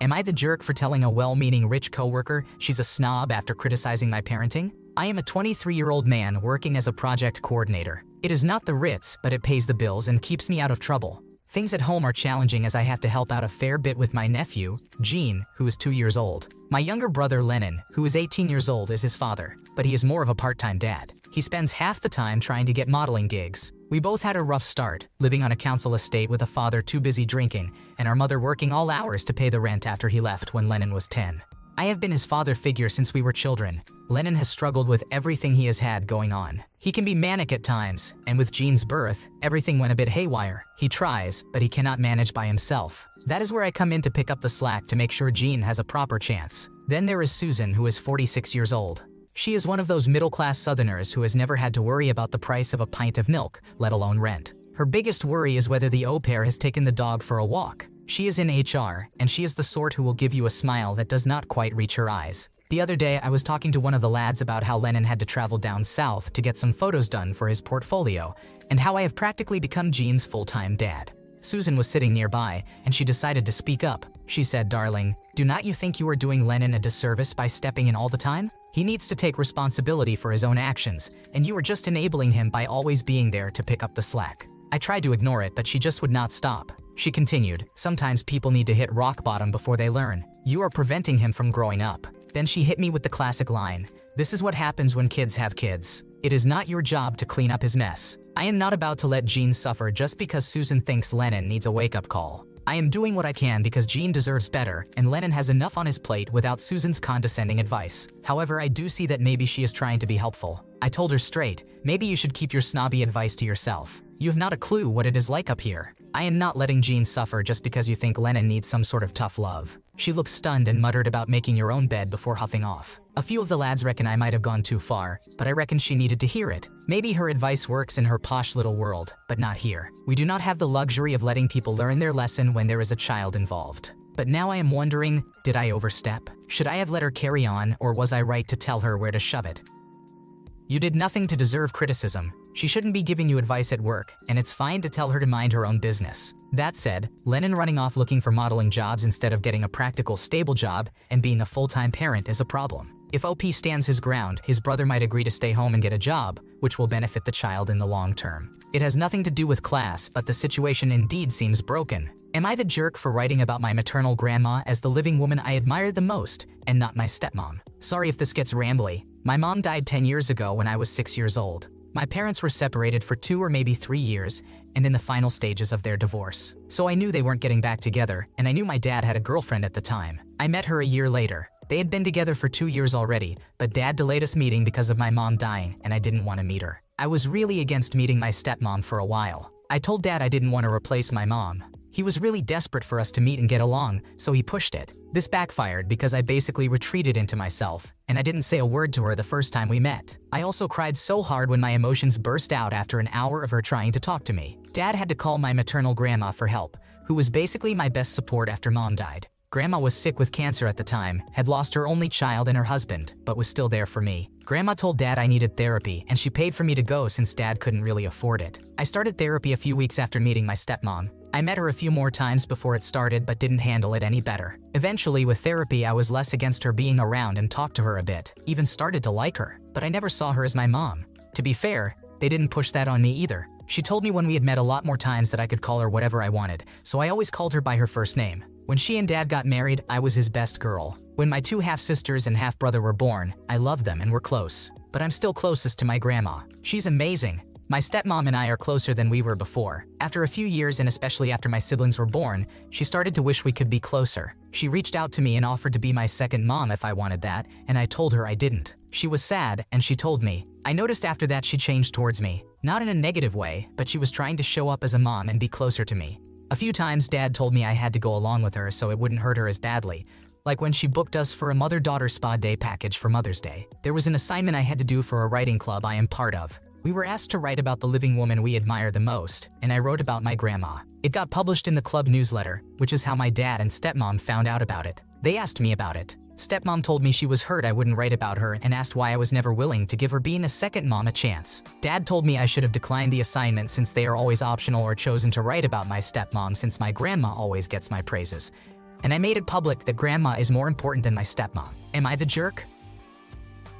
Am I the jerk for telling a well-meaning rich coworker she's a snob after criticizing my parenting? I am a 23-year-old man working as a project coordinator. It is not the Ritz, but it pays the bills and keeps me out of trouble. Things at home are challenging as I have to help out a fair bit with my nephew, Gene, who is 2 years old. My younger brother, Lennon, who is 18 years old, is his father, but he is more of a part-time dad. He spends half the time trying to get modeling gigs. We both had a rough start, living on a council estate with a father too busy drinking, and our mother working all hours to pay the rent after he left when Lennon was 10. I have been his father figure since we were children. Lennon has struggled with everything he has had going on. He can be manic at times, and with Gene's birth, everything went a bit haywire. He tries, but he cannot manage by himself. That is where I come in to pick up the slack to make sure Gene has a proper chance. Then there is Susan, who is 46 years old. She is one of those middle-class Southerners who has never had to worry about the price of a pint of milk, let alone rent. Her biggest worry is whether the au pair has taken the dog for a walk. She is in HR, and she is the sort who will give you a smile that does not quite reach her eyes. The other day, I was talking to one of the lads about how Lennon had to travel down south to get some photos done for his portfolio, and how I have practically become Gene's full-time dad. Susan was sitting nearby, and she decided to speak up. She said, "Darling, do not you think you are doing Lennon a disservice by stepping in all the time? He needs to take responsibility for his own actions, and you are just enabling him by always being there to pick up the slack." I tried to ignore it, but she just would not stop. She continued, "Sometimes people need to hit rock bottom before they learn. You are preventing him from growing up." Then she hit me with the classic line, "This is what happens when kids have kids. It is not your job to clean up his mess." I am not about to let Gene suffer just because Susan thinks Lennon needs a wake-up call. I am doing what I can because Gene deserves better, and Lennon has enough on his plate without Susan's condescending advice. However, I do see that maybe she is trying to be helpful. I told her straight, "Maybe you should keep your snobby advice to yourself. You have not a clue what it is like up here. I am not letting Gene suffer just because you think Lennon needs some sort of tough love." She looked stunned and muttered about making your own bed before huffing off. A few of the lads reckon I might have gone too far, but I reckon she needed to hear it. Maybe her advice works in her posh little world, but not here. We do not have the luxury of letting people learn their lesson when there is a child involved. But now I am wondering, did I overstep? Should I have let her carry on, or was I right to tell her where to shove it? You did nothing to deserve criticism. She shouldn't be giving you advice at work, and it's fine to tell her to mind her own business. That said, Lennon running off looking for modeling jobs instead of getting a practical, stable job and being a full-time parent is a problem. If OP stands his ground, his brother might agree to stay home and get a job, which will benefit the child in the long term. It has nothing to do with class, but the situation indeed seems broken. Am I the jerk for writing about my maternal grandma as the living woman I admired the most, and not my stepmom? Sorry if this gets rambly. My mom died 10 years ago when I was 6 years old. My parents were separated for 2 or maybe 3 years, and in the final stages of their divorce. So I knew they weren't getting back together, and I knew my dad had a girlfriend at the time. I met her a year later. They had been together for 2 years already, but Dad delayed us meeting because of my mom dying, and I didn't want to meet her. I was really against meeting my stepmom for a while. I told Dad I didn't want to replace my mom. He was really desperate for us to meet and get along, so he pushed it. This backfired because I basically retreated into myself, and I didn't say a word to her the first time we met. I also cried so hard when my emotions burst out after an hour of her trying to talk to me. Dad had to call my maternal grandma for help, who was basically my best support after Mom died. Grandma was sick with cancer at the time, had lost her only child and her husband, but was still there for me. Grandma told Dad I needed therapy, and she paid for me to go since Dad couldn't really afford it. I started therapy a few weeks after meeting my stepmom. I met her a few more times before it started but didn't handle it any better. Eventually, with therapy, I was less against her being around and talked to her a bit, even started to like her, but I never saw her as my mom. To be fair, they didn't push that on me either. She told me when we had met a lot more times that I could call her whatever I wanted, so I always called her by her first name. When she and Dad got married, I was his best girl. When my 2 half-sisters and half-brother were born, I loved them and were close. But I'm still closest to my grandma. She's amazing. My stepmom and I are closer than we were before. After a few years, and especially after my siblings were born, she started to wish we could be closer. She reached out to me and offered to be my second mom if I wanted that, and I told her I didn't. She was sad, and she told me. I noticed after that she changed towards me. Not in a negative way, but she was trying to show up as a mom and be closer to me. A few times Dad told me I had to go along with her so it wouldn't hurt her as badly. Like when she booked us for a mother-daughter spa day package for Mother's Day. There was an assignment I had to do for a writing club I am part of. We were asked to write about the living woman we admire the most, and I wrote about my grandma. It got published in the club newsletter, which is how my dad and stepmom found out about it. They asked me about it. Stepmom told me she was hurt I wouldn't write about her and asked why I was never willing to give her being a second mom a chance. Dad told me I should have declined the assignment since they are always optional, or chosen to write about my stepmom since my grandma always gets my praises. and I made it public that grandma is more important than my stepmom. Am I the jerk?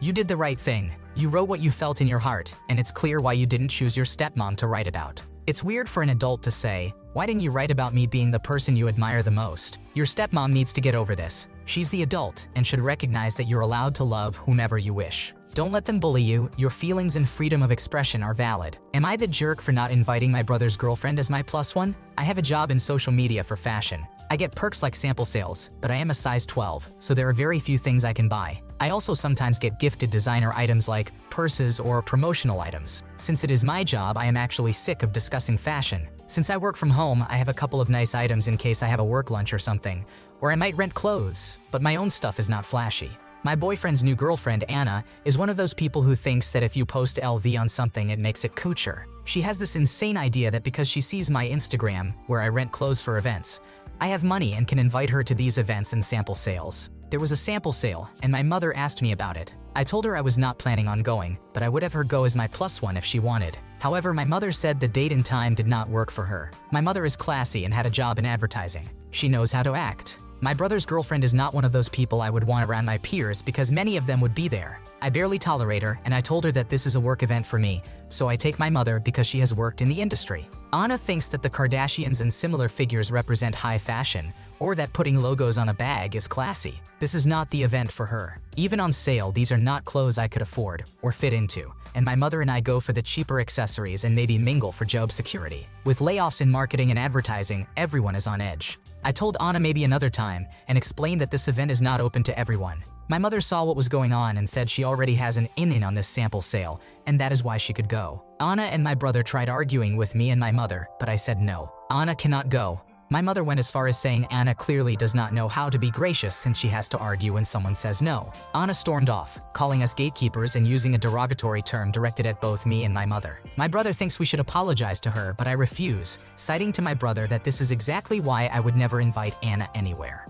You did the right thing. You wrote what you felt in your heart, and it's clear why you didn't choose your stepmom to write about. It's weird for an adult to say, "Why didn't you write about me being the person you admire the most?" Your stepmom needs to get over this. She's the adult and should recognize that you're allowed to love whomever you wish. Don't let them bully you. Your feelings and freedom of expression are valid. Am I the jerk for not inviting my brother's girlfriend as my plus one? I have a job in social media for fashion. I get perks like sample sales, but I am a size 12, so there are very few things I can buy. I also sometimes get gifted designer items like purses or promotional items. Since it is my job, I am actually sick of discussing fashion. Since I work from home, I have a couple of nice items in case I have a work lunch or something, or I might rent clothes, but my own stuff is not flashy. My boyfriend's new girlfriend, Anna, is one of those people who thinks that if you post LV on something, it makes it couture. She has this insane idea that because she sees my Instagram, where I rent clothes for events, I have money and can invite her to these events and sample sales. There was a sample sale, and my mother asked me about it. I told her I was not planning on going, but I would have her go as my plus one if she wanted. However, my mother said the date and time did not work for her. My mother is classy and had a job in advertising. She knows how to act. My brother's girlfriend is not one of those people I would want around my peers because many of them would be there. I barely tolerate her, and I told her that this is a work event for me, so I take my mother because she has worked in the industry. Anna thinks that the Kardashians and similar figures represent high fashion, or that putting logos on a bag is classy. This is not the event for her. Even on sale, these are not clothes I could afford or fit into, and my mother and I go for the cheaper accessories and maybe mingle for job security. With layoffs in marketing and advertising, everyone is on edge. I told Anna maybe another time and explained that this event is not open to everyone. My mother saw what was going on and said she already has an in on this sample sale, and that is why she could go. Anna and my brother tried arguing with me and my mother, but I said no. Anna cannot go. My mother went as far as saying Anna clearly does not know how to be gracious since she has to argue when someone says no. Anna stormed off, calling us gatekeepers and using a derogatory term directed at both me and my mother. My brother thinks we should apologize to her, but I refuse, citing to my brother that this is exactly why I would never invite Anna anywhere.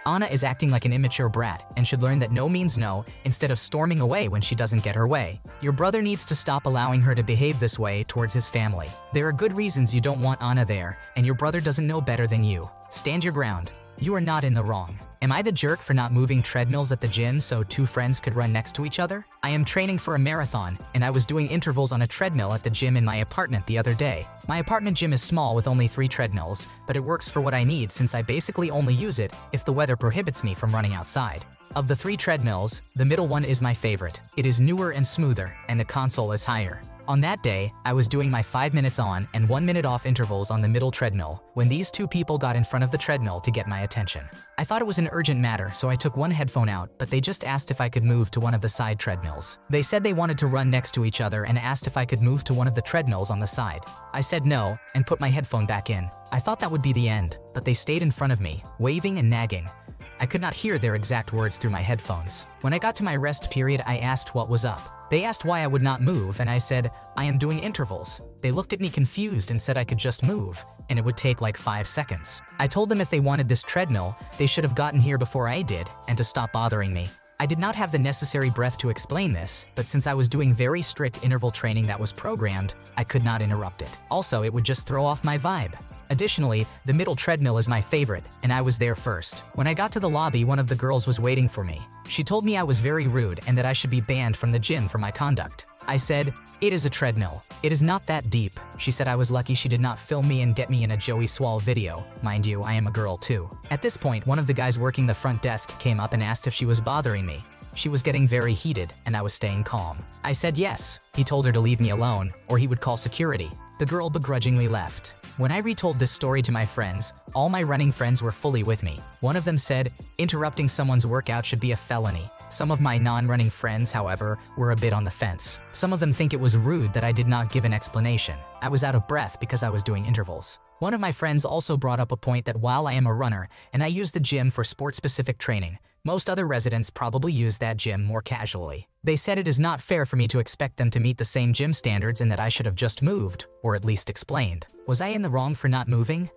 Anna is acting like an immature brat and should learn that no means no instead of storming away when she doesn't get her way. Your brother needs to stop allowing her to behave this way towards his family. There are good reasons you don't want Anna there, and your brother doesn't know better than you. Stand your ground. You are not in the wrong. Am I the jerk for not moving treadmills at the gym so two friends could run next to each other? I am training for a marathon, and I was doing intervals on a treadmill at the gym in my apartment the other day. My apartment gym is small with only 3 treadmills, but it works for what I need since I basically only use it if the weather prohibits me from running outside. Of the 3 treadmills, the middle one is my favorite. It is newer and smoother, and the console is higher. On that day, I was doing my 5 minutes on and 1 minute off intervals on the middle treadmill when these 2 people got in front of the treadmill to get my attention. I thought it was an urgent matter, so I took one headphone out, but they just asked if I could move to one of the side treadmills. They said they wanted to run next to each other and asked if I could move to one of the treadmills on the side. I said no and put my headphone back in. I thought that would be the end, but they stayed in front of me, waving and nagging. I could not hear their exact words through my headphones. When I got to my rest period, I asked what was up. They asked why I would not move, and I said, I am doing intervals. They looked at me confused and said I could just move, and it would take like 5 seconds. I told them if they wanted this treadmill, they should have gotten here before I did, and to stop bothering me. I did not have the necessary breath to explain this, but since I was doing very strict interval training that was programmed, I could not interrupt it. Also, it would just throw off my vibe. Additionally, the middle treadmill is my favorite, and I was there first. When I got to the lobby, one of the girls was waiting for me. She told me I was very rude and that I should be banned from the gym for my conduct. I said, "It is a treadmill. It is not that deep." She said I was lucky she did not film me and get me in a Joey Swall video. Mind you, I am a girl too. At this point, one of the guys working the front desk came up and asked if she was bothering me. She was getting very heated, and I was staying calm. I said yes. He told her to leave me alone, or he would call security. The girl begrudgingly left. When I retold this story to my friends, all my running friends were fully with me. One of them said, interrupting someone's workout should be a felony. Some of my non-running friends, however, were a bit on the fence. Some of them think it was rude that I did not give an explanation. I was out of breath because I was doing intervals. One of my friends also brought up a point that while I am a runner and I use the gym for sport-specific training, most other residents probably use that gym more casually. They said it is not fair for me to expect them to meet the same gym standards and that I should have just moved, or at least explained. Was I in the wrong for not moving?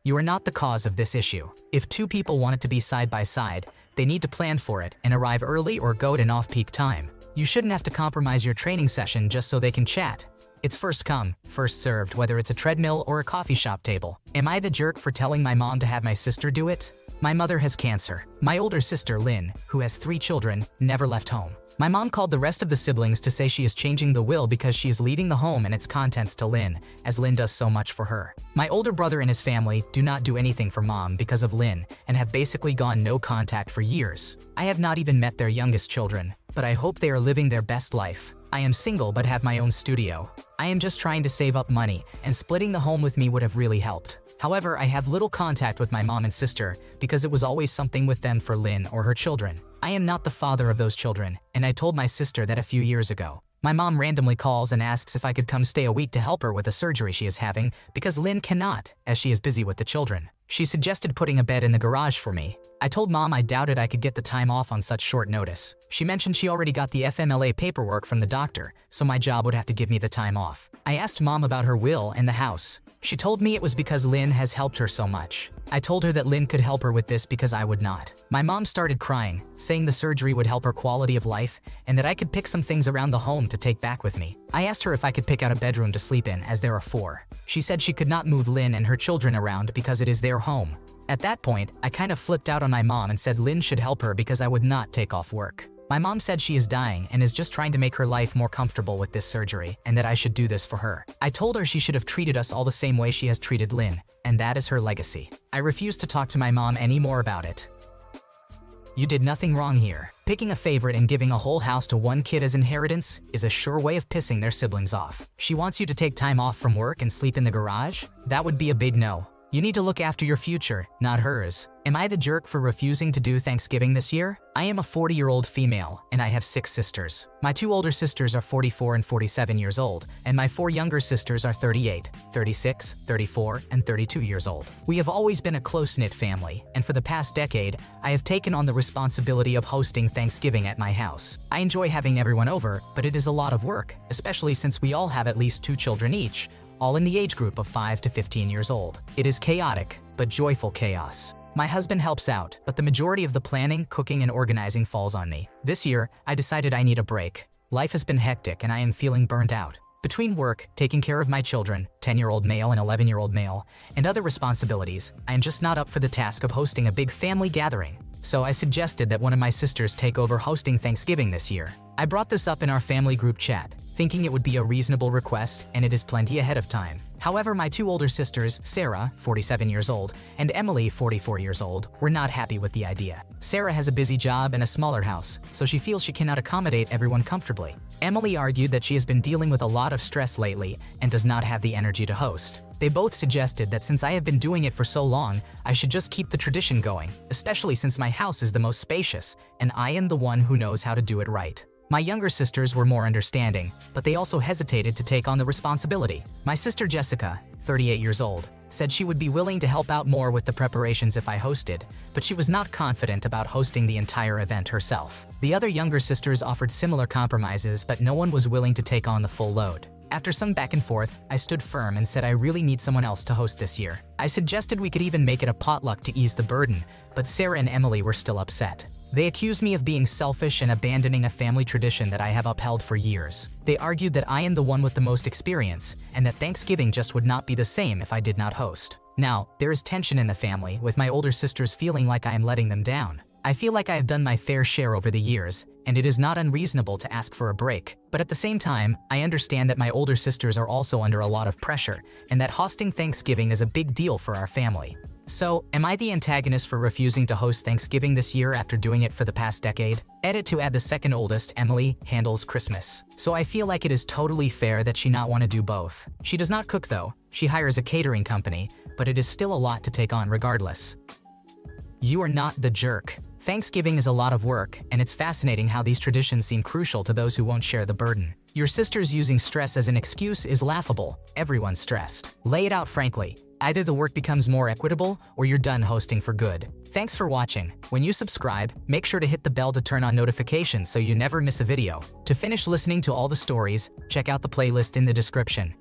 You are not the cause of this issue. If 2 people want it to be side by side, they need to plan for it and arrive early or go at an off-peak time. You shouldn't have to compromise your training session just so they can chat. It's first come, first served, whether it's a treadmill or a coffee shop table. Am I the jerk for telling my mom to have my sister do it? My mother has cancer. My older sister, Lynn, who has 3 children, never left home. My mom called the rest of the siblings to say she is changing the will because she is leaving the home and its contents to Lynn, as Lynn does so much for her. My older brother and his family do not do anything for mom because of Lynn and have basically gone no contact for years. I have not even met their youngest children, but I hope they are living their best life. I am single but have my own studio. I am just trying to save up money, and splitting the home with me would have really helped. However, I have little contact with my mom and sister because it was always something with them for Lynn or her children. I am not the father of those children, and I told my sister that a few years ago. My mom randomly calls and asks if I could come stay a week to help her with a surgery she is having because Lynn cannot, as she is busy with the children. She suggested putting a bed in the garage for me. I told mom I doubted I could get the time off on such short notice. She mentioned she already got the FMLA paperwork from the doctor, so my job would have to give me the time off. I asked mom about her will and the house. She told me it was because Lynn has helped her so much. I told her that Lynn could help her with this because I would not. My mom started crying, saying the surgery would help her quality of life and that I could pick some things around the home to take back with me. I asked her if I could pick out a bedroom to sleep in, as there are 4. She said she could not move Lynn and her children around because it is their home. At that point, I kind of flipped out on my mom and said Lynn should help her because I would not take off work. My mom said she is dying and is just trying to make her life more comfortable with this surgery and that I should do this for her. I told her she should have treated us all the same way she has treated Lynn, and that is her legacy. I refused to talk to my mom anymore about it. You did nothing wrong here. Picking a favorite and giving a whole house to one kid as inheritance is a sure way of pissing their siblings off. She wants you to take time off from work and sleep in the garage? That would be a big no. You need to look after your future, not hers. Am I the jerk for refusing to do Thanksgiving this year? I am a 40-year-old female, and I have 6 sisters. My 2 older sisters are 44 and 47 years old, and my 4 younger sisters are 38, 36, 34, and 32 years old. We have always been a close-knit family, and for the past decade, I have taken on the responsibility of hosting Thanksgiving at my house. I enjoy having everyone over, but it is a lot of work, especially since we all have at least 2 children each, all in the age group of 5 to 15 years old. It is chaotic, but joyful chaos. My husband helps out, but the majority of the planning, cooking, and organizing falls on me. This year, I decided I need a break. Life has been hectic and I am feeling burnt out. Between work, taking care of my children, 10-year-old male and 11-year-old male, and other responsibilities, I am just not up for the task of hosting a big family gathering. So I suggested that one of my sisters take over hosting Thanksgiving this year. I brought this up in our family group chat, thinking it would be a reasonable request, and it is plenty ahead of time. However, my 2 older sisters, Sarah, 47 years old, and Emily, 44 years old, were not happy with the idea. Sarah has a busy job and a smaller house, so she feels she cannot accommodate everyone comfortably. Emily argued that she has been dealing with a lot of stress lately and does not have the energy to host. They both suggested that since I have been doing it for so long, I should just keep the tradition going, especially since my house is the most spacious, and I am the one who knows how to do it right. My younger sisters were more understanding, but they also hesitated to take on the responsibility. My sister Jessica, 38 years old, said she would be willing to help out more with the preparations if I hosted, but she was not confident about hosting the entire event herself. The other younger sisters offered similar compromises, but no one was willing to take on the full load. After some back and forth, I stood firm and said I really need someone else to host this year. I suggested we could even make it a potluck to ease the burden, but Sarah and Emily were still upset. They accused me of being selfish and abandoning a family tradition that I have upheld for years. They argued that I am the one with the most experience, and that Thanksgiving just would not be the same if I did not host. Now, there is tension in the family, with my older sisters feeling like I am letting them down. I feel like I have done my fair share over the years, and it is not unreasonable to ask for a break. But at the same time, I understand that my older sisters are also under a lot of pressure, and that hosting Thanksgiving is a big deal for our family. So, am I the antagonist for refusing to host Thanksgiving this year after doing it for the past decade? Edit to add the second oldest, Emily, handles Christmas. So I feel like it is totally fair that she not want to do both. She does not cook though, she hires a catering company, but it is still a lot to take on regardless. You are not the jerk. Thanksgiving is a lot of work, and it's fascinating how these traditions seem crucial to those who won't share the burden. Your sisters using stress as an excuse is laughable. Everyone's stressed. Lay it out frankly. Either the work becomes more equitable, or you're done hosting for good. Thanks for watching. When you subscribe, make sure to hit the bell to turn on notifications so you never miss a video. To finish listening to all the stories, check out the playlist in the description.